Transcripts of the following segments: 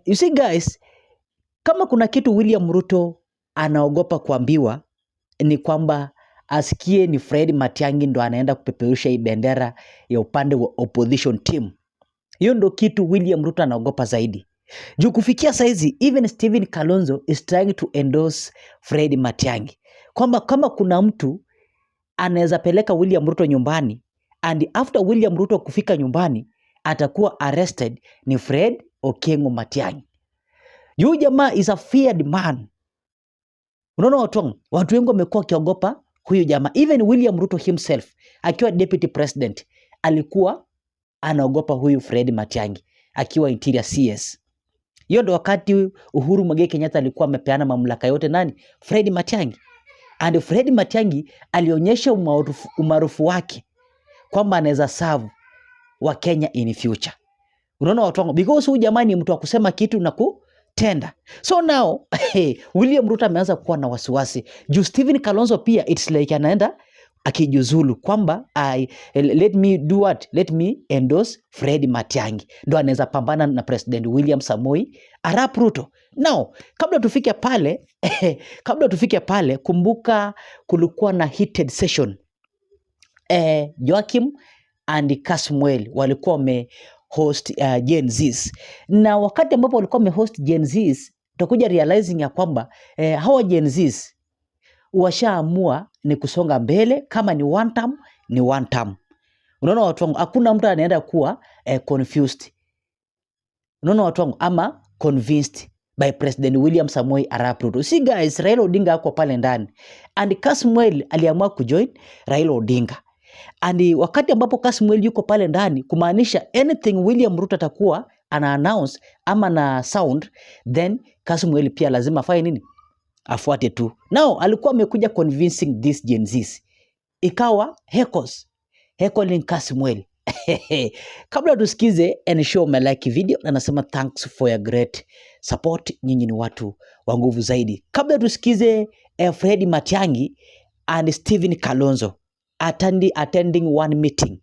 You see guys, kama kuna kitu William Ruto anaogopa kuambiwa ni kwamba asikie ni Fred Matiang'i ndo anaenda kupeperusha hii bendera ya upande wa opposition team. Hiyo ndo kitu William Ruto anaogopa zaidi. Juu kufikia saizi, even Stephen Kalonzo is trying to endorse Fred Matiang'i. Kwamba kama kuna mtu anaweza peleka William Ruto nyumbani, and after William Ruto kufika nyumbani, atakuwa arrested ni Fred Okengo Matiang'i. Yu jamaa is a feared man. Unaona watu wengi wamekuwa wakiogopa huyu jamaa. Even William Ruto himself, akiwa deputy president, alikuwa anaogopa huyu Fred Matiang'i, akiwa interior CS. Hiyo ndo wakati Uhuru Muigai Kenyatta alikuwa amepeana mamlaka yote nani? Fred Matiang'i. And Fred Matiang'i alionyesha umaarufu wake kwamba anaweza serve wa Kenya in future. Unaona watu wangu, because huyu jamaa ni mtu wa kusema kitu na kutenda. So now William Ruto ameanza kuwa na wasiwasi. Juu Stephen Kalonzo pia it's like anaenda akijuzulu kwamba let me do what? Let me endorse Fred Matiang'i. Ndo anaweza pambana na President William Samoei Arap Ruto. Now, kabla tufike pale, kumbuka kulikuwa na heated session. Joachim and Kasmuel walikuwa host Gen Zs. Na wakati ambapo walikuwa host Gen Zs, tutakuja realizing ya kwamba hawa Gen Zs washaamua ni kusonga mbele. Kama ni one term, ni one term. Unaona watu wangu, hakuna mtu anaenda kuwa confused. Unaona watu wangu, ama convinced by President William Samoei Arap Ruto. See guys, Raila Odinga ako pale ndani. And Kasmuel aliamua kujoin Raila Odinga. And wakati ambapo Kasmuel yuko pale ndani, kumaanisha anything William Ruto atakuwa ana announce ama na sound, then Kasmuel pia lazima afanye nini? Afuate tu. Now alikuwa amekuja convincing this Gen Zs. Ikawa heckling Kasmuel. Kabla tusikize and show my like video, na nasema thanks for your great support. Nyinyi ni watu wa nguvu zaidi. Kabla tusikize Fred Matiang'i and Stephen Kalonzo attending one meeting,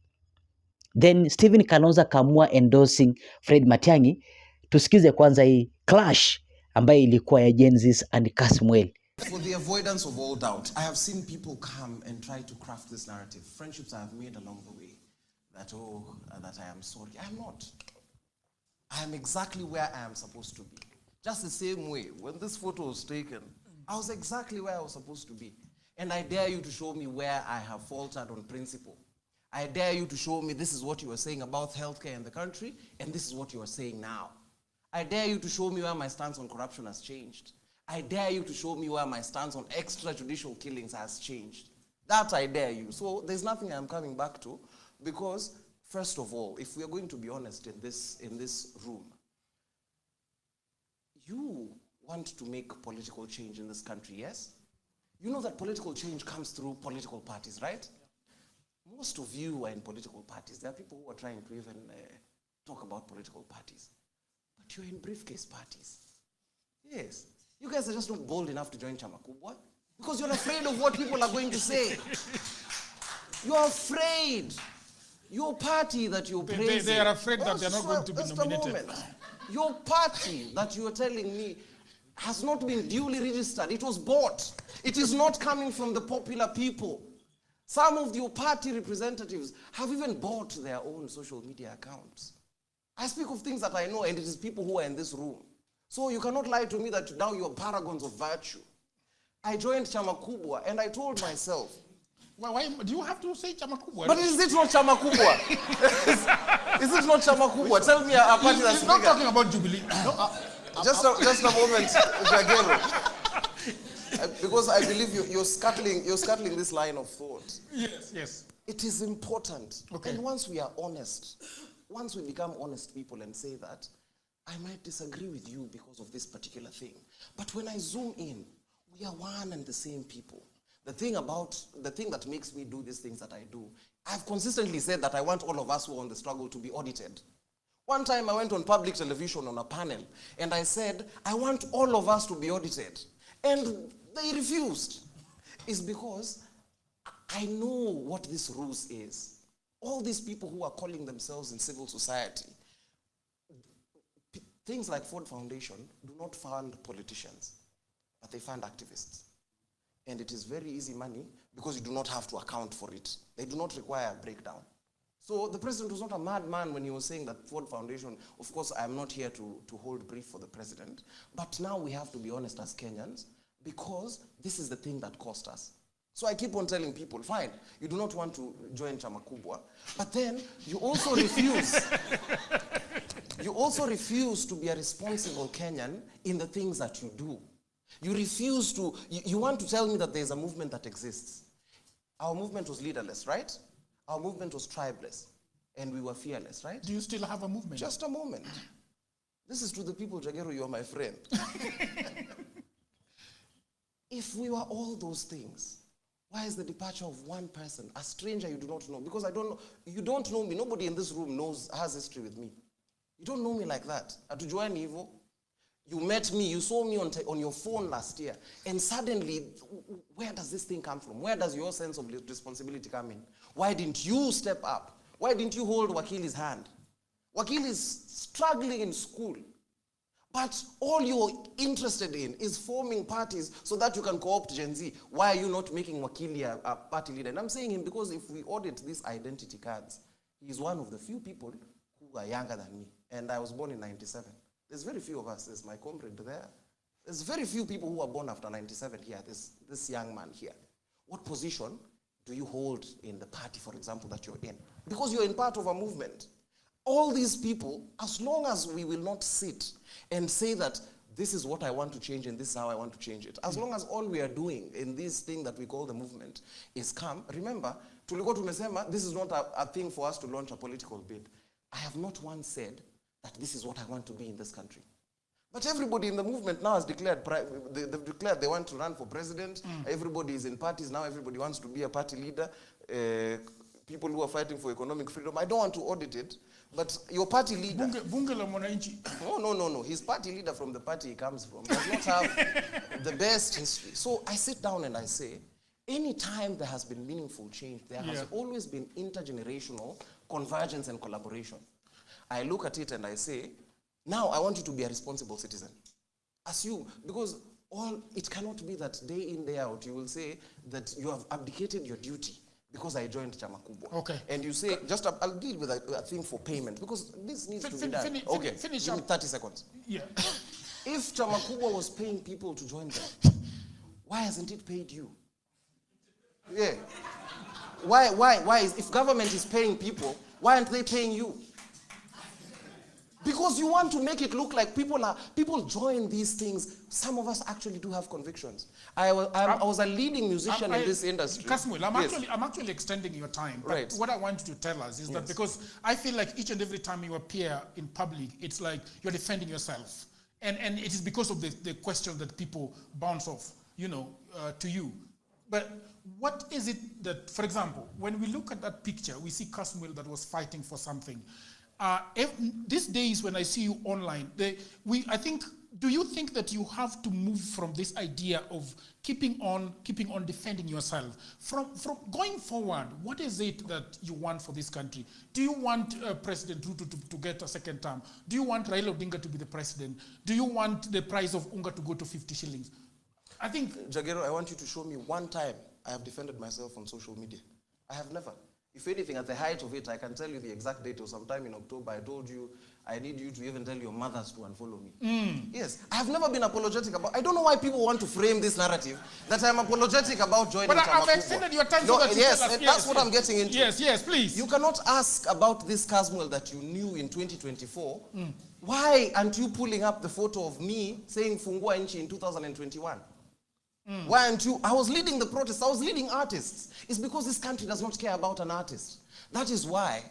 then Stephen Kalonzo kamua endorsing Fred Matiang'i. Tusikize kwanza hii clash ambayo ilikuwa ya Gen Zs and Kasmuel. For the avoidance of all doubt, I have seen people come and try to craft this narrative. Friendships I have made along the way. That I am sorry. I am not. I am exactly where I am supposed to be. Just the same way, when this photo was taken, I was exactly where I was supposed to be. And I dare you to show me where I have faltered on principle. I dare you to show me this is what you were saying about healthcare in the country, and this is what you are saying now. I dare you to show me where my stance on corruption has changed. I dare you to show me where my stance on extrajudicial killings has changed. That I dare you. So there's nothing I'm coming back to. Because, first of all, if we are going to be honest in this room, you want to make political change in this country, yes? You know that political change comes through political parties, right? Most of you are in political parties. There are people who are trying to even talk about political parties. But you're in briefcase parties. Yes. You guys are just not bold enough to join Chama Kubwa because you're afraid of what people are going to say. You're afraid. Your party that you're praising. They are afraid that they're not going to be nominated. Your party that you're telling me has not been duly registered. It was bought. It is not coming from the popular people. Some of your party representatives have even bought their own social media accounts. I speak of things that I know, and it is people who are in this room. So you cannot lie to me that now you're paragons of virtue. I joined Chama Kubwa, and I told myself, why do you have to say Chama Kubwa? But is it not Chama Kubwa? Is it not Chama Kubwa? Tell me a party that's bigger. He's not talking about Jubilee. Just a moment, Jagero. Because I believe you're scuttling this line of thought. Yes. It is important. Okay. And once we are honest, once we become honest people and say that, I might disagree with you because of this particular thing. But when I zoom in, we are one and the same people. The thing that makes me do these things that I do, I've consistently said that I want all of us who are on the struggle to be audited. One time I went on public television on a panel, and I said, I want all of us to be audited. And they refused. It's because I know what this ruse is. All these people who are calling themselves in civil society, things like Ford Foundation do not fund politicians, but they fund activists. And it is very easy money because you do not have to account for it. They do not require a breakdown. So the president was not a madman when he was saying that Ford Foundation, of course, I'm not here to hold brief for the president, but now we have to be honest as Kenyans because this is the thing that cost us. So I keep on telling people, fine, you do not want to join Chama Kubwa, but then you also refuse. You also refuse to be a responsible Kenyan in the things that you do. You refuse to, you want to tell me that there's a movement that exists. Our movement was leaderless, right? Our movement was tribeless, and we were fearless, right? Do you still have a movement? Just a moment. This is to the people, Jagero, you're my friend. If we were all those things, why is the departure of one person, a stranger you do not know? Because I don't know, you don't know me. Nobody in this room has history with me. You don't know me like that. Atujuani evil. You met me, you saw me on your phone last year, and suddenly, where does this thing come from? Where does your sense of responsibility come in? Why didn't you step up? Why didn't you hold Wakili's hand? Wakili is struggling in school, but all you're interested in is forming parties so that you can co-opt Gen Z. Why are you not making Wakili a party leader? And I'm saying him because if we audit these identity cards, he's one of the few people who are younger than me, and I was born in 97. There's very few of us. There's my comrade there. There's very few people who are born after 97 here. There's this young man here. What position do you hold in the party, for example, that you're in? Because you're in part of a movement. All these people, as long as we will not sit and say that this is what I want to change and this is how I want to change it, as long as all we are doing in this thing that we call the movement is come, remember, tulikuwa tumesema, this is not a thing for us to launch a political bid. I have not once said that this is what I want to be in this country. But everybody in the movement now has declared, they've declared they want to run for president. Everybody is in parties now. Everybody wants to be a party leader. People who are fighting for economic freedom. I don't want to audit it, but your party leader... Bunge la Mwananchi. No. His party leader from the party he comes from does not have the best history. So I sit down and I say, anytime there has been meaningful change, there has always been intergenerational convergence and collaboration. I look at it and I say, now I want you to be a responsible citizen. Assume, because it cannot be that day in, day out, you will say that you have abdicated your duty because I joined Chama Kubwa. Okay. And you say, I'll deal with a thing for payment, because this needs to be done. Finish Give me 30 seconds. Yeah. If Chama Kubwa was paying people to join them, why hasn't it paid you? Yeah. Why if government is paying people, why aren't they paying you? Because you want to make it look like people join these things. Some of us actually do have convictions. I was a leading musician in this industry. Kasmuel, I'm actually extending your time. But right. What I want you to tell us is that because I feel like each and every time you appear in public, it's like you're defending yourself. And it is because of the question that people bounce off, to you. But what is it that, for example, when we look at that picture, we see Kasmuel that was fighting for something. These days when I see you online, do you think that you have to move from this idea of keeping on defending yourself? From going forward, what is it that you want for this country? Do you want President Ruto to get a second term? Do you want Raila Odinga to be the president? Do you want the price of unga to go to 50 shillings? I think... Jagero, I want you to show me one time I have defended myself on social media. I have never. If anything, at the height of it, I can tell you the exact date or sometime in October, I told you, I need you to even tell your mothers to unfollow me. Yes, I have never been apologetic about, I don't know why people want to frame this narrative that I'm apologetic about joining But Chama I've extended your time so that you yes, tell us. That's what I'm getting into. Yes, please. You cannot ask about this Kasmuel that you knew in 2024. Why aren't you pulling up the photo of me saying Fungua Nchi in 2021? Why aren't you? I was leading the protests. I was leading artists. It's because this country does not care about an artist. That is why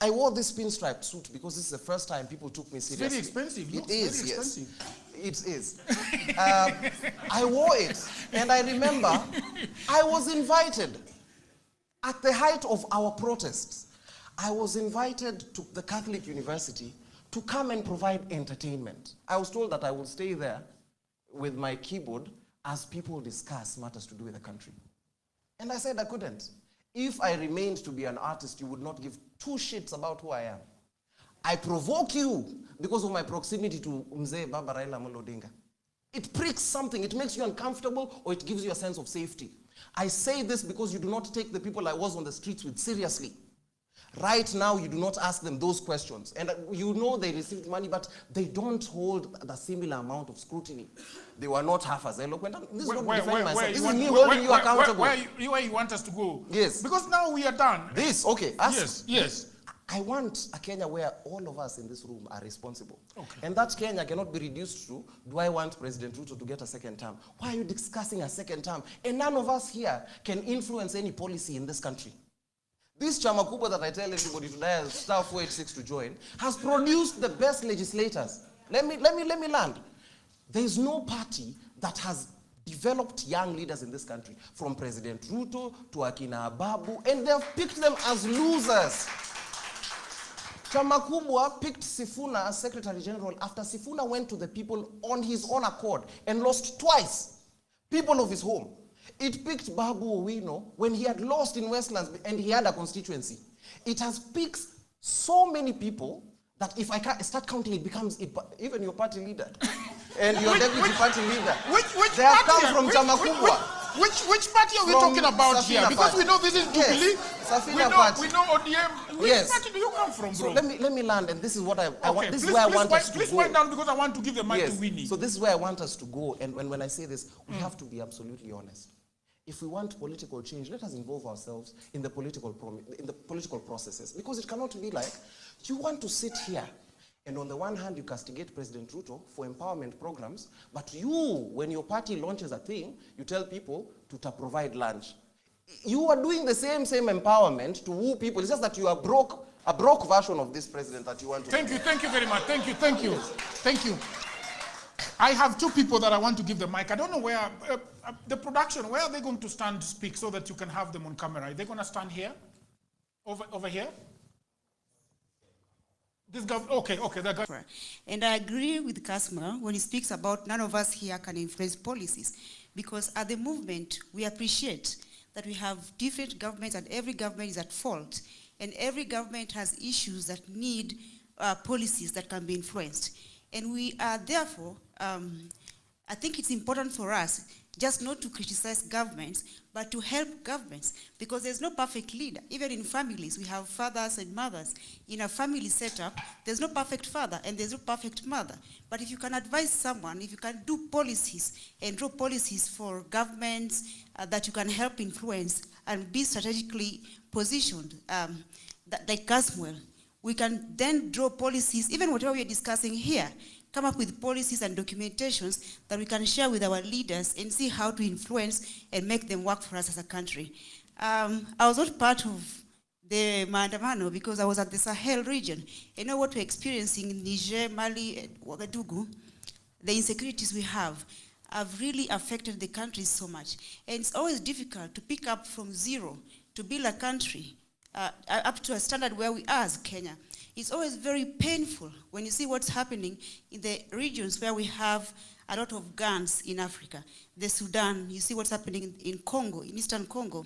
I wore this pinstripe suit, because this is the first time people took me seriously. It's very expensive. It is, yes. It is. I wore it, and I remember I was invited at the height of our protests. I was invited to the Catholic University to come and provide entertainment. I was told that I would stay there with my keyboard as people discuss matters to do with the country. And I said I couldn't. If I remained to be an artist, you would not give two shits about who I am. I provoke you because of my proximity to Mzee Baba Raila Amolo Odinga. It pricks something, it makes you uncomfortable, or it gives you a sense of safety. I say this because you do not take the people I was on the streets with seriously. Right now, you do not ask them those questions. And you know they received money, but they don't hold the similar amount of scrutiny. They were not half as eloquent. This is not defend myself. This is me holding you accountable. Where you want us to go? Yes. Because now we are done. This, okay. Yes. I want a Kenya where all of us in this room are responsible. Okay. And that Kenya cannot be reduced to, do I want President Ruto to get a second term? Why are you discussing a second term? And none of us here can influence any policy in this country. This chama kubwa that I tell everybody to dial star 486 to join has produced the best legislators. Let me land. There is no party that has developed young leaders in this country, from President Ruto to Akina Ababu, and they have picked them as losers. Chama kubwa picked Sifuna as Secretary General after Sifuna went to the people on his own accord and lost twice. People of his home. It picked Babu Owino when he had lost in Westlands and he had a constituency. It has picked so many people that if I start counting, it becomes even your party leader and your deputy party leader. They have come from Chama kubwa. Which party are we talking about Safina here? Because we know this is Jubilee. Yes, we know ODM. Which party do you come from, bro? So let me land, and this is what I want. This is where I want us to go. Please wind down because I want to give the mic to Winnie. So this is where I want us to go, and when I say this, we have to be absolutely honest. If we want political change, let us involve ourselves in the political processes, because it cannot be like you want to sit here and on the one hand you castigate President Ruto for empowerment programs, but you, when your party launches a thing, you tell people to provide lunch. You are doing the same empowerment to woo people. It's just that you are a broke version of this president that you want to. Thank you very much. Thank you. I have two people that I want to give the mic. I don't know where, the production, where are they going to stand to speak so that you can have them on camera? Are they going to stand here? Over here? This guy, okay, that guy. And I agree with Kasma when he speaks about none of us here can influence policies, because at the movement, we appreciate that we have different governments and every government is at fault. And every government has issues that need policies that can be influenced. And we are therefore, I think it's important for us just not to criticize governments, but to help governments, because there's no perfect leader. Even in families, we have fathers and mothers. In a family setup, there's no perfect father and there's no perfect mother. But if you can advise someone, if you can do policies and draw policies for governments that you can help influence and be strategically positioned, like Caswell, we can then draw policies, even whatever we're discussing here, come up with policies and documentations that we can share with our leaders and see how to influence and make them work for us as a country. I was not part of the Maandamano because I was at the Sahel region. You know what we're experiencing in Niger, Mali, and Ouagadougou, the insecurities we have really affected the country so much. And it's always difficult to pick up from zero to build a country up to a standard where we are as Kenya. It's always very painful when you see what's happening in the regions where we have a lot of guns in Africa. The Sudan, you see what's happening in Congo, in Eastern Congo,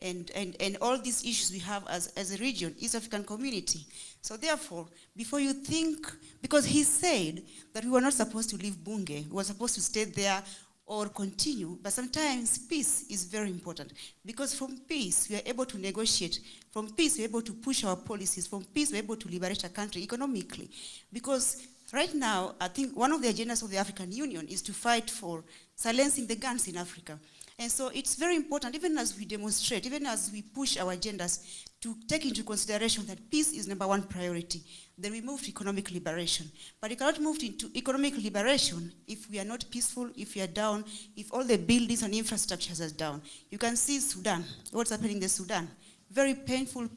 and all these issues we have as a region, East African community. So therefore, before you think, because he said that we were not supposed to leave Bunge, we were supposed to stay there or continue, but sometimes peace is very important, because from peace we are able to negotiate, from peace we're able to push our policies, from peace we're able to liberate a country economically. Because right now, I think one of the agendas of the African Union is to fight for silencing the guns in Africa. And so it's very important, even as we demonstrate, even as we push our agendas, to take into consideration that peace is #1 priority. Then we move to economic liberation. But you cannot move into economic liberation if we are not peaceful, if we are down, if all the buildings and infrastructures are down. You can see Sudan, what's happening in Sudan. Very painful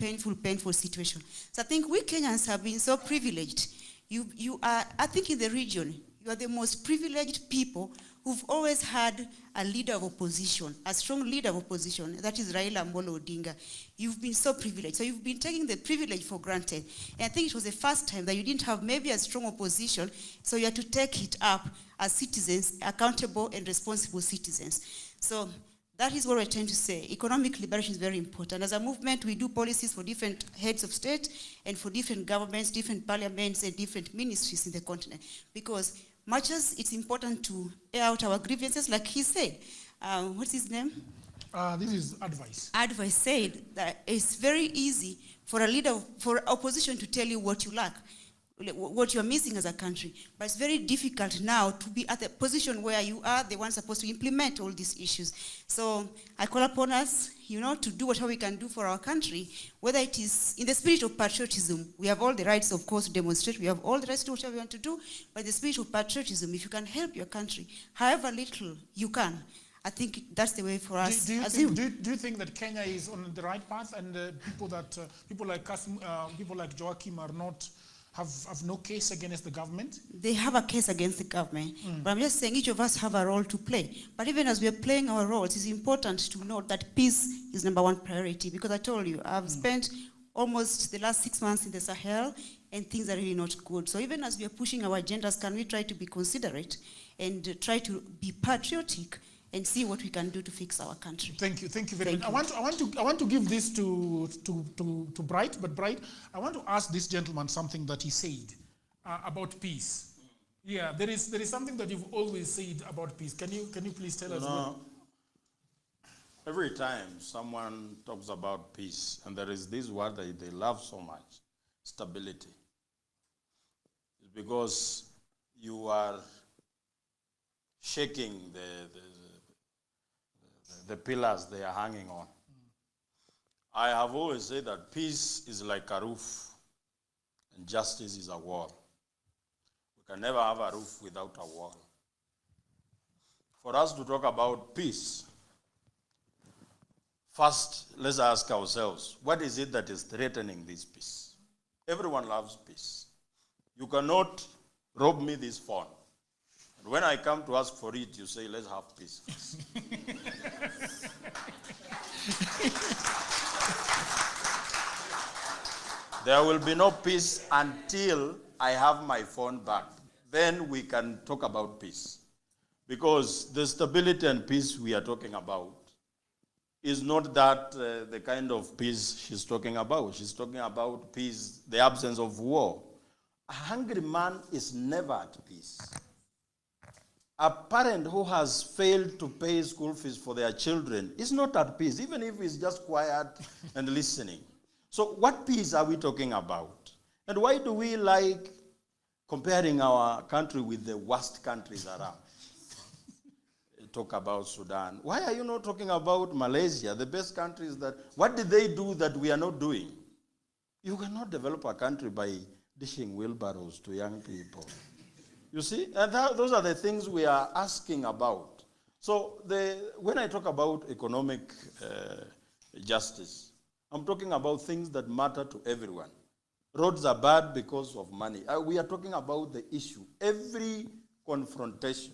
situation. So I think we Kenyans have been so privileged. You are, I think in the region, you are the most privileged people who've always had a leader of opposition, a strong leader of opposition, that is Raila Amolo Odinga. You've been so privileged. So you've been taking the privilege for granted. And I think it was the first time that you didn't have maybe a strong opposition, so you had to take it up as citizens, accountable and responsible citizens. So That is what we're trying to say. Economic liberation is very important. As a movement, we do policies for different heads of state and for different governments, different parliaments, and different ministries in the continent. Because much as it's important to air out our grievances, like he said, what's his name? This is advice. Advice said that it's very easy for a leader, for opposition to tell you what you lack, what you're missing as a country. But it's very difficult now to be at the position where you are the one supposed to implement all these issues. So I call upon us, to do whatever we can do for our country, whether it is in the spirit of patriotism. We have all the rights, of course, to demonstrate. We have all the rights to do whatever we want to do. But the spirit of patriotism, if you can help your country, however little you can, I think that's the way for us. Do you think that Kenya is on the right path, and people like us, people like Joachim are not, have no case against the government? They have a case against the government, but I'm just saying each of us have a role to play. But even as we are playing our roles, it's important to note that peace is #1 priority, because I told you, I've spent almost the last 6 months in the Sahel, and things are really not good. So even as we are pushing our agendas, can we try to be considerate and try to be patriotic and see what we can do to fix our country? Thank you very much. I want to give this to Bright, but Bright, I want to ask this gentleman something that he said about peace. Yeah, there is something that you've always said about peace. Can you please tell us what? Every time someone talks about peace, and there is this word that they love so much, stability, it's because you are shaking the pillars they are hanging on. I have always said that peace is like a roof and justice is a wall. We can never have a roof without a wall. For us to talk about peace, first let's ask ourselves, what is it that is threatening this peace? Everyone loves peace. You cannot rob me this phone. And when I come to ask for it, you say, let's have peace first. There will be no peace until I have my phone back. Then we can talk about peace. Because the stability and peace we are talking about is not that the kind of peace she's talking about. She's talking about peace, the absence of war. A hungry man is never at peace. A parent who has failed to pay school fees for their children is not at peace, even if he's just quiet and listening. So what peace are we talking about? And why do we like comparing our country with the worst countries around? Talk about Sudan. Why are you not talking about Malaysia, the best countries that, what did they do that we are not doing? You cannot develop a country by dishing wheelbarrows to young people. You see, and those are the things we are asking about. So when I talk about economic justice, I'm talking about things that matter to everyone. Roads are bad because of money. We are talking about the issue. Every confrontation,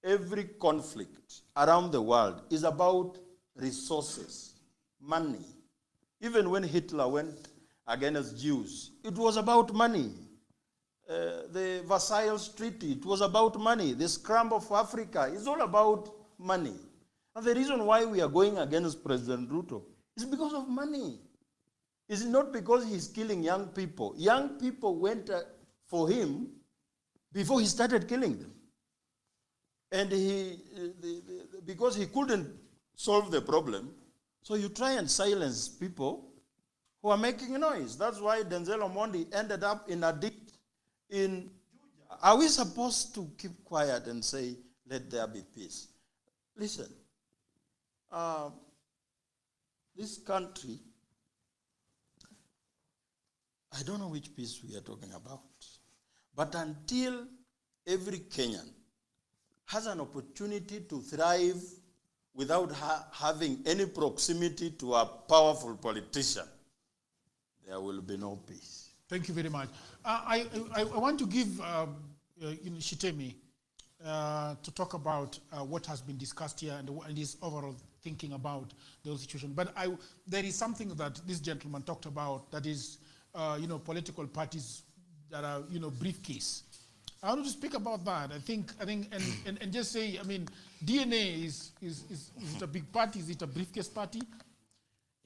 every conflict around the world is about resources, money. Even when Hitler went against Jews, it was about money. The Versailles Treaty, it was about money. The Scramble of Africa is all about money. And the reason why we are going against President Ruto is because of money. It's not because he's killing young people. Young people went for him before he started killing them. And because he couldn't solve the problem, so you try and silence people who are making noise. That's why Denzel Omondi ended up in a ditch in Georgia. Are we supposed to keep quiet and say, let there be peace? Listen, this country, I don't know which peace we are talking about, but until every Kenyan has an opportunity to thrive without having any proximity to a powerful politician, there will be no peace. Thank you very much. I want to give Shitemi to talk about what has been discussed here and his overall thinking about the situation. But there is something that this gentleman talked about that is, political parties that are, briefcase. I want to speak about that. I think, and just say, I mean, DNA is it a big party? Is it a briefcase party?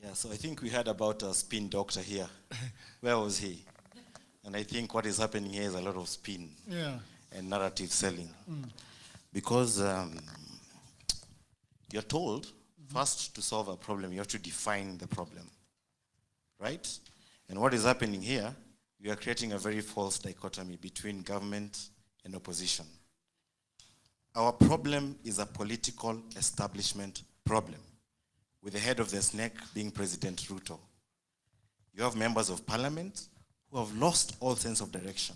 Yeah, so I think we heard about a spin doctor here. Where was he? And I think what is happening here is a lot of spin and narrative selling. Because you're told, first to solve a problem, you have to define the problem, right? And what is happening here, we are creating a very false dichotomy between government and opposition. Our problem is a political establishment problem, with the head of the snake being President Ruto. You have members of parliament who have lost all sense of direction.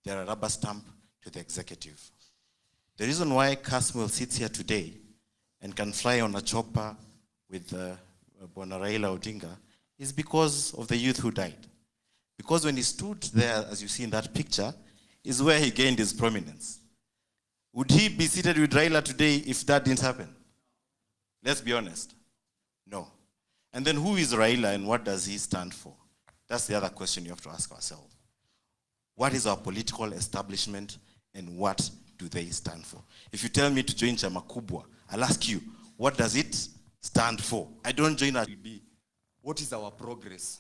They're a rubber stamp to the executive. The reason why Kasmuel sits here today and can fly on a chopper with Bwana Raila Odinga is because of the youth who died. Because when he stood there, as you see in that picture, is where he gained his prominence. Would he be seated with Raila today if that didn't happen? Let's be honest. No. And then who is Raila and what does he stand for? That's the other question you have to ask ourselves. What is our political establishment and what do they stand for? If you tell me to join Chama Kubwa, I'll ask you, what does it stand for? I don't join a... What is our progress?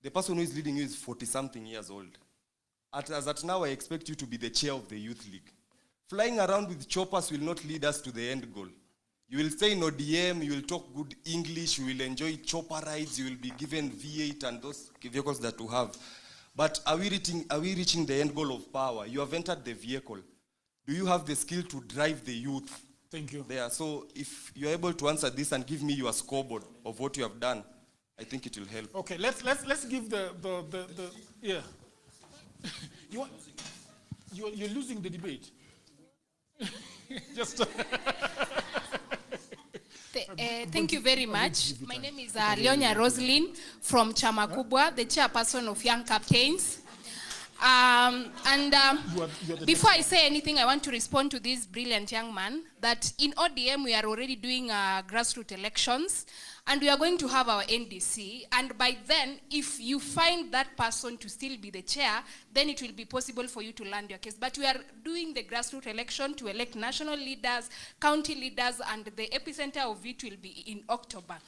The person who is leading you is 40-something years old. As at now, I expect you to be the chair of the youth league. Flying around with choppers will not lead us to the end goal. You will stay in ODM, you will talk good English, you will enjoy chopper rides, you will be given V8 and those vehicles that you have. But are we reaching the end goal of power? You have entered the vehicle. Do you have the skill to drive the youth? Thank you. There. So if you're able to answer this and give me your scoreboard of what you have done, I think it will help. Okay, let's give the yeah. You're losing the debate. Just thank you very much. My name is Leonia Roslyn from Chama Kubwa, the chairperson of Young Captains. Before I say anything, I want to respond to this brilliant young man that in ODM we are already doing grassroots elections and we are going to have our NDC, and by then if you find that person to still be the chair, then it will be possible for you to land your case. But we are doing the grassroots election to elect national leaders, county leaders, and the epicenter of it will be in October.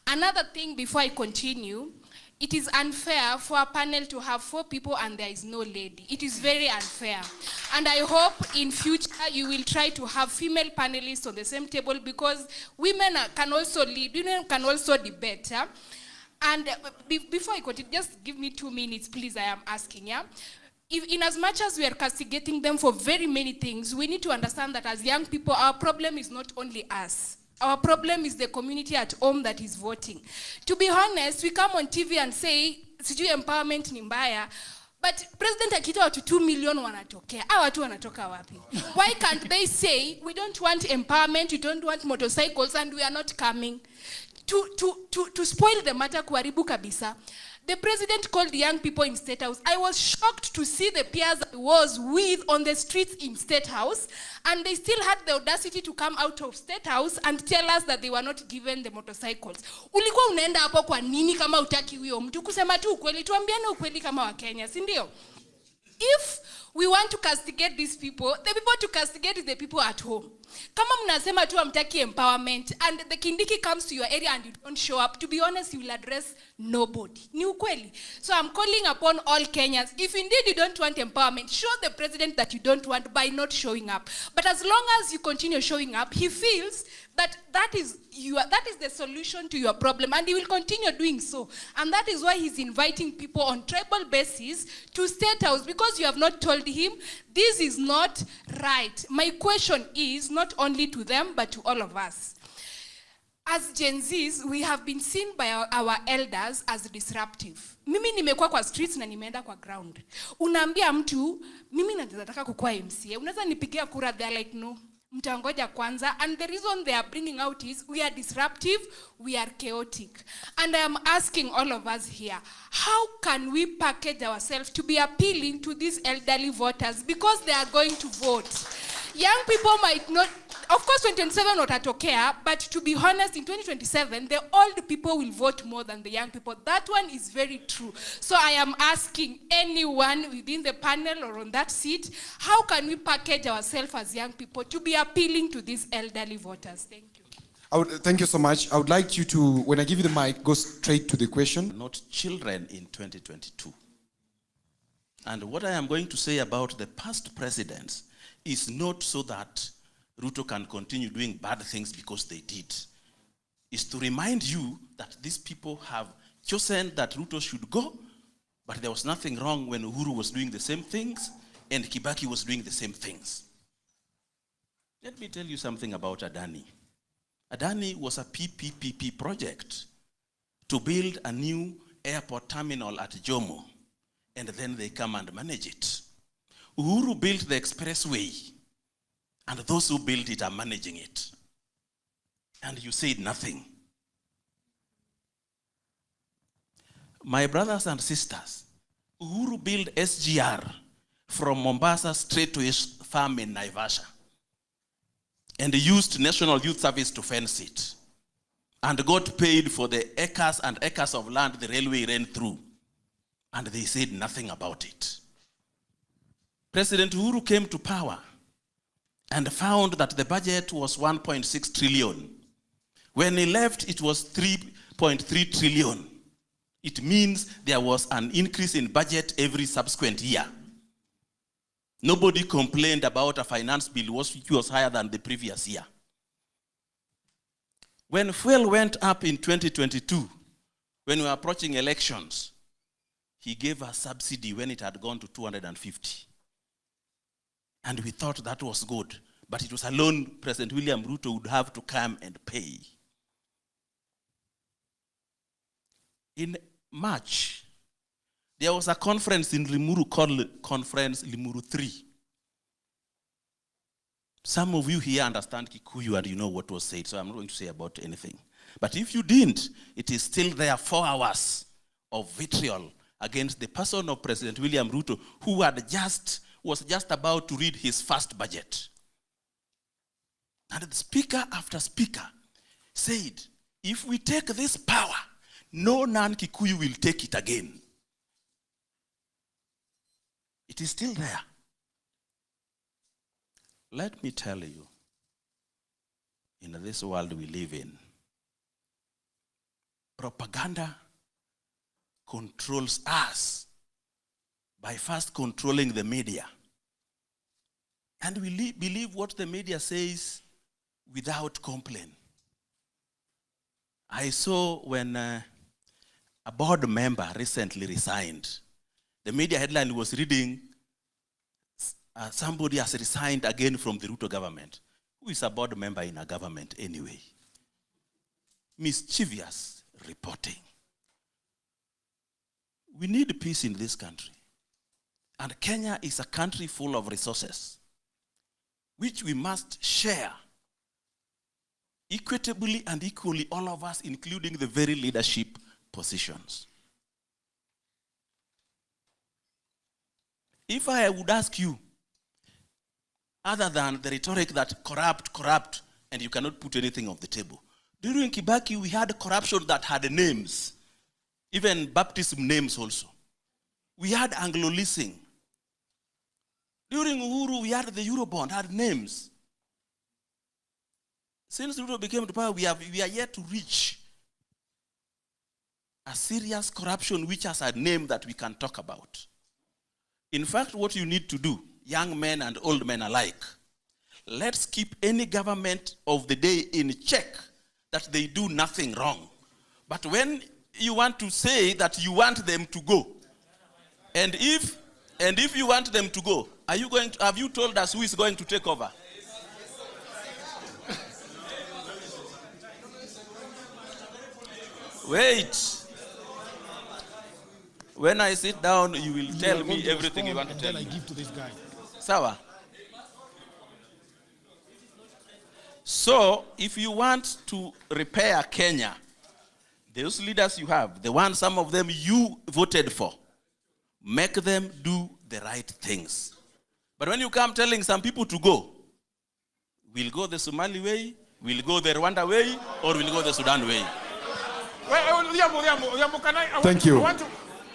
Another thing before I continue, it is unfair for a panel to have 4 people and there is no lady. It is very unfair. And I hope in future you will try to have female panelists on the same table because women can also lead, women can also debate. Yeah? And before I continue, just give me 2 minutes, please, I am asking. Yeah? In as much as we are castigating them for very many things, we need to understand that as young people, our problem is not only us. Our problem is the community at home that is voting. To be honest, we come on TV and say, sijui empowerment ni mbaya, but President akita watu 2 million wanatokea. Hawa watu wanatoka wapi? Why can't they say, we don't want empowerment, we don't want motorcycles, and we are not coming? To spoil the matter, kuharibu kabisa. The president called the young people in State House. I was shocked to see the peers I was with on the streets in State House, and they still had the audacity to come out of State House and tell us that they were not given the motorcycles. Ulikuwa unaenda hapo kwa nini kama utaki huyo mtu? Kusema tu ukweli, tuambiane ukweli kama wa Kenya, si ndio? If we want to castigate these people, the people to castigate is the people at home. Kama mnasema tu amtaki empowerment and the Kindiki comes to your area and you don't show up, to be honest, you will address nobody. Ni ukweli. So I'm calling upon all Kenyans, if indeed you don't want empowerment, show the president that you don't want by not showing up. But as long as you continue showing up, he feels that that is the solution to your problem, and he will continue doing so. And that is why he's inviting people on tribal basis to State House, because you have not told him this is not right. My question is not only to them, but to all of us. As Gen Zs, we have been seen by our elders as disruptive. Mimi nimekuwa kwa streets na nimeenda kwa ground. Unaambia mtu, mimi nataka kukua MCA. Unaweza nipigia kura, they're like, no. Mtangoja kwanza, and the reason they are bringing out is we are disruptive, we are chaotic. And I am asking all of us here, how can we package ourselves to be appealing to these elderly voters because they are going to vote? Young people might not, of course 2027 watatokea, but to be honest, in 2027, the old people will vote more than the young people. That one is very true. So I am asking anyone within the panel or on that seat, how can we package ourselves as young people to be appealing to these elderly voters? Thank you. Thank you so much. I would like you to, when I give you the mic, go straight to the question. Not children in 2022. And what I am going to say about the past presidents is not so that Ruto can continue doing bad things because they did. It's to remind you that these people have chosen that Ruto should go, but there was nothing wrong when Uhuru was doing the same things and Kibaki was doing the same things. Let me tell you something about Adani. Adani was a PPP project to build a new airport terminal at Jomo, and then they come and manage it. Uhuru built the expressway, and those who built it are managing it. And you said nothing. My brothers and sisters, Uhuru built SGR from Mombasa straight to his farm in Naivasha, and used National Youth Service to fence it, and got paid for the acres and acres of land the railway ran through, and they said nothing about it. President Uhuru came to power and found that the budget was 1.6 trillion. When he left, it was 3.3 trillion. It means there was an increase in budget every subsequent year. Nobody complained about a finance bill which was higher than the previous year. When fuel went up in 2022, when we were approaching elections, he gave a subsidy when it had gone to 250. And we thought that was good, but it was a loan President William Ruto would have to come and pay. In March, there was a conference in Limuru called Conference Limuru 3. Some of you here understand Kikuyu and you know what was said, so I'm not going to say about anything. But if you didn't, it is still there 4 hours of vitriol against the person of President William Ruto, who was just about to read his first budget. And the speaker after speaker said, if we take this power, no non-Kikuyu will take it again. It is still there. Let me tell you, in this world we live in, propaganda controls us by first controlling the media. And we believe what the media says without complaint. I saw when a board member recently resigned, the media headline was reading, somebody has resigned again from the Ruto government. Who is a board member in a government anyway? Mischievous reporting. We need peace in this country. And Kenya is a country full of resources, which we must share equitably and equally, all of us, including the very leadership positions. If I would ask you, other than the rhetoric that corrupt, and you cannot put anything on the table. During Kibaki, we had corruption that had names, even baptism names also. We had Anglo-leasing. During Uhuru, we had the Eurobond, had names. Since Ruto became to power, we are yet to reach a serious corruption which has a name that we can talk about. In fact, what you need to do, young men and old men alike, let's keep any government of the day in check that they do nothing wrong. But when you want to say that you want them to go, and if you want them to go, have you told us who is going to take over? Wait. When I sit down, you will tell me everything you want to tell me. Then I give to this guy. Sawa. So, if you want to repair Kenya, those leaders you have, the ones, some of them you voted for, make them do the right things. But when you come telling some people to go, We'll go the Somali way, we'll go the Rwanda way, or we'll go the Sudan way. Thank you.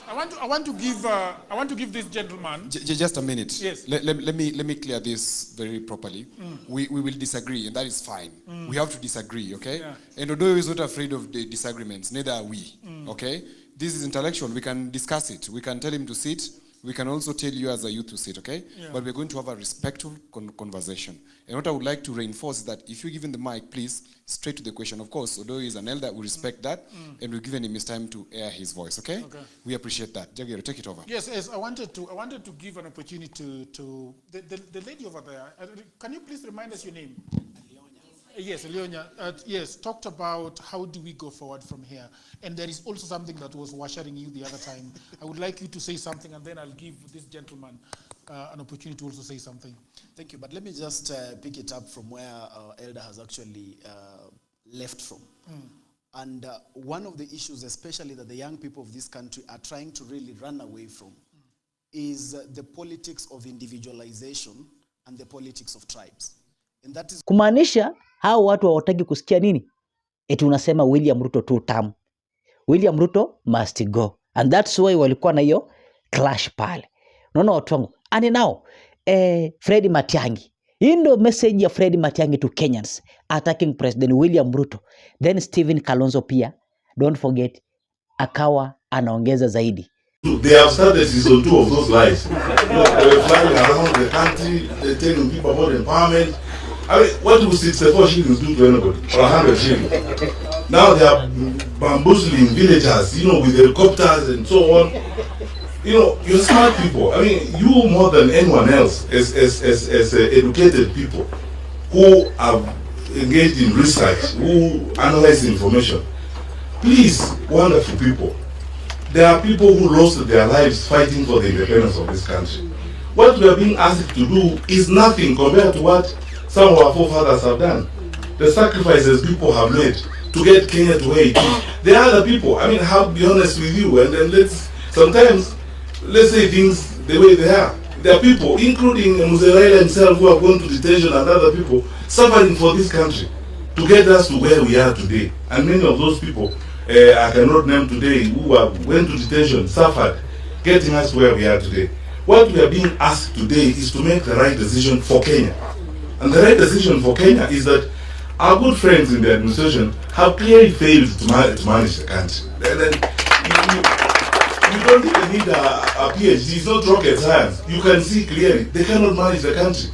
I want to give this gentleman. Just a minute. Yes. Let me clear this very properly. We will disagree, and that is fine. We have to disagree, okay? Yeah. And Odoyo is not afraid of the disagreements, neither are we, okay? This is intellectual. We can discuss it. We can tell him to sit. We can also tell you as a youth to sit, okay? Yeah. But we're going to have a respectful conversation. And what I would like to reinforce is that if you're given the mic, please, straight to the question. Of course, Odoyo is an elder. We respect that. And we've given him his time to air his voice, okay? We appreciate that. Jagiro, take it over. Yes. I wanted to give an opportunity to the lady over there. Can you please remind us your name? Yes, Leonia. Yes, talked about how do we go forward from here. And there is also something that was washering you the other time. I would like you to say something, and then I'll give this gentleman an opportunity to also say something. Thank you, but let me just pick it up from where our elder has actually left from. And one of the issues, especially that the young people of this country are trying to really run away from, is the politics of individualization and the politics of tribes. And that is Kumaanisha hao watu hawataki kusikia nini? Eti unasema William Ruto two term. William Ruto must go. And that's why walikuwa na hiyo clash pale. Unaona watu wangu. And now, Fred Matiang'I. Hii ndio message ya Fred Matiang'I to Kenyans attacking President William Ruto. Then Stephen Kalonzo pia, don't forget, akawa anaongeza zaidi. They have started season 2 of those lies. They were flying around the country, they're telling people about empowerment. I mean, what will 64 shillings do to anybody? Or 100 shillings? Now they are bamboozling villagers, with helicopters and so on. You're smart people. I mean, you more than anyone else as educated people who have engaged in research, who analyze information. Please, wonderful people. There are people who lost their lives fighting for the independence of this country. What we are being asked to do is nothing compared to what some of our forefathers have done. The sacrifices people have made to get Kenya to where it is. There are other people. I mean, I'll be honest with you, and then let's say things the way they are. There are people, including Muzeraila himself, who have gone to detention, and other people suffering for this country to get us to where we are today. And many of those people, I cannot name today, who went to detention, suffered, getting us to where we are today. What we are being asked today is to make the right decision for Kenya. And the right decision for Kenya is that our good friends in the administration have clearly failed to manage the country. You don't even need a PhD, it's not rocket science. You can see clearly they cannot manage the country.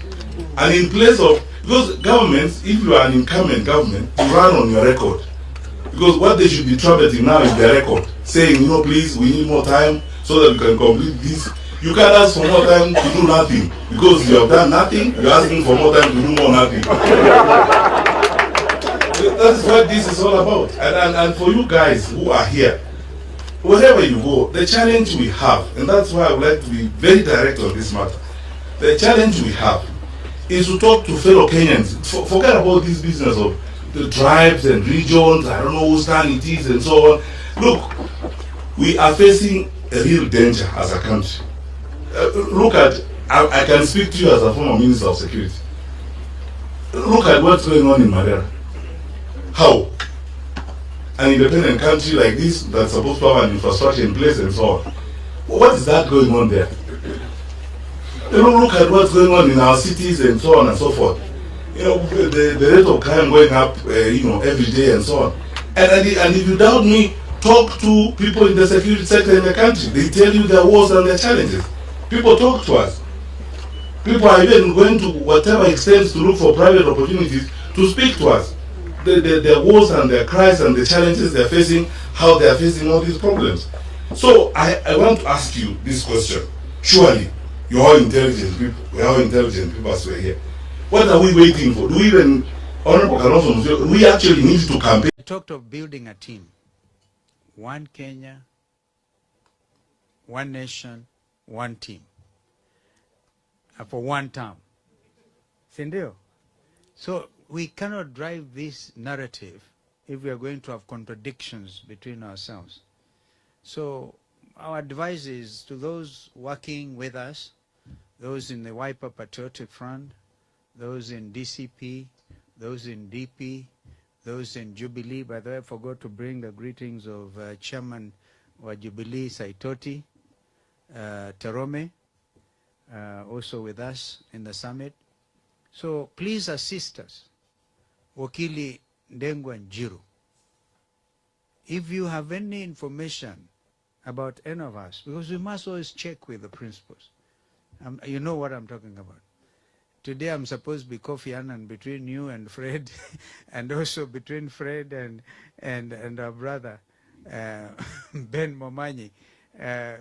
And in place of, because governments, if you are an incumbent government, you run on your record. Because what they should be trumpeting now is their record, saying, please, we need more time so that we can complete this. You can't ask for more time to do nothing. Because you have done nothing, you're asking for more time to do more nothing. That's what this is all about. And for you guys who are here, wherever you go, the challenge we have, and that's why I would like to be very direct on this matter, the challenge we have is to talk to fellow Kenyans. Forget about this business of the tribes and regions, I don't know whose turn it is and so on. Look, we are facing a real danger as a country. I can speak to you as a former Minister of Security. Look at what's going on in Madera. How? An independent country like this that's supposed to have an infrastructure in place and so on. What is that going on there? Look at what's going on in our cities and so on and so forth. The rate of crime going up, every day and so on. And if you doubt me, talk to people in the security sector in the country. They tell you their woes and their challenges. People talk to us. People are even going to whatever extent to look for private opportunities to speak to us. Their woes and their cries and the challenges they're facing, how they're facing all these problems. So I want to ask you this question. Surely, you're all intelligent people. We're all intelligent people as we're here. What are we waiting for? Do we even, Honorable Kalonzo, we actually need to campaign? We talked of building a team. One Kenya, one nation, one team. For one term. Sindio? So we cannot drive this narrative if we are going to have contradictions between ourselves. So our advice is to those working with us, those in the Wiper Patriotic Front, those in DCP, those in DP, those in Jubilee. By the way, I forgot to bring the greetings of Chairman wa Jubilee, Saitoti, Terome, also with us in the summit. So please assist us. Wakili Ndengwa Njiru. If you have any information about any of us, because we must always check with the principals. You know what I'm talking about. Today I'm supposed to be Kofi Annan between you and Fred, and also between Fred and our brother, Ben Momanyi.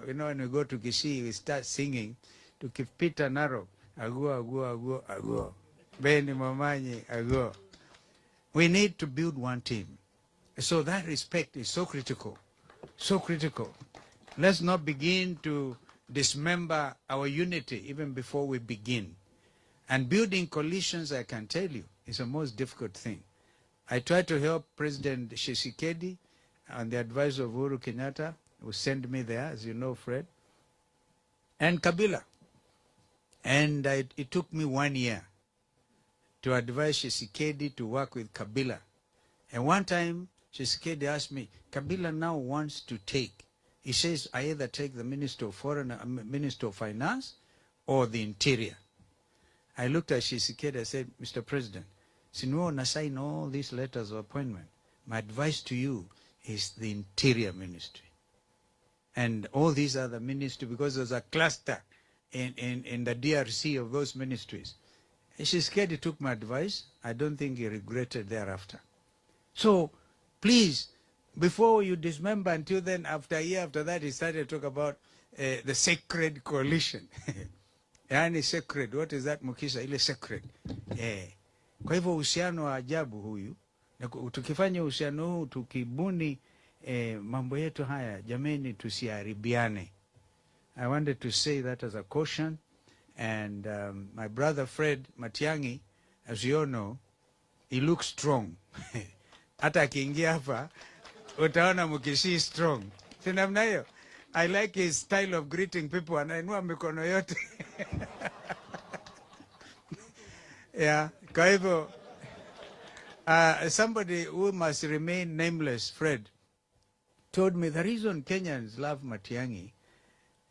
You know, when we go to Kisii, we start singing to keep Peter Narok, ago, ago, ago, ago. Ben Momanyi, ago. We need to build one team. So that respect is so critical, so critical. Let's not begin to dismember our unity even before we begin. And building coalitions, I can tell you, is the most difficult thing. I tried to help President Tshisekedi and the advisor of Uhuru Kenyatta, who sent me there, as you know, Fred, and Kabila. And it took me 1 year to advise Tshisekedi to work with Kabila. And one time, Tshisekedi asked me, Kabila now wants to take. He says, I either take the Minister of Minister of Finance or the Interior. I looked at Tshisekedi, I said, Mr. President, since you want to sign all these letters of appointment, my advice to you is the Interior Ministry. And all these other ministries, because there's a cluster in the DRC of those ministries. Tshisekedi took my advice. I don't think he regretted thereafter. So, please, before you dismember, until then, after a year after that, he started to talk about the sacred coalition. Yani sacred, what is that Mukisha? Ile sacred. Kwa hivyo uhusiano wa ajabu huyu. Na tukifanya uhusiano huu, tukibuni mambo yetu haya, jameni tusiharibiane. I wanted to say that as a caution. And my brother Fred Matiang'I, as you all know, he looks strong. Hata akiingia hapa, utaona Mukisii strong. Si namna hiyo? I like his style of greeting people, anainua mikono yote. Yeah, kwa hivyo, somebody who must remain nameless, Fred, told me the reason Kenyans love Matiang'I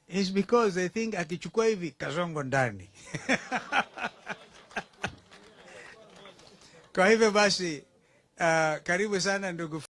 is because they think akichukua hivi kazongo ndani. Kwa hivyo basi, karibu sana ndugu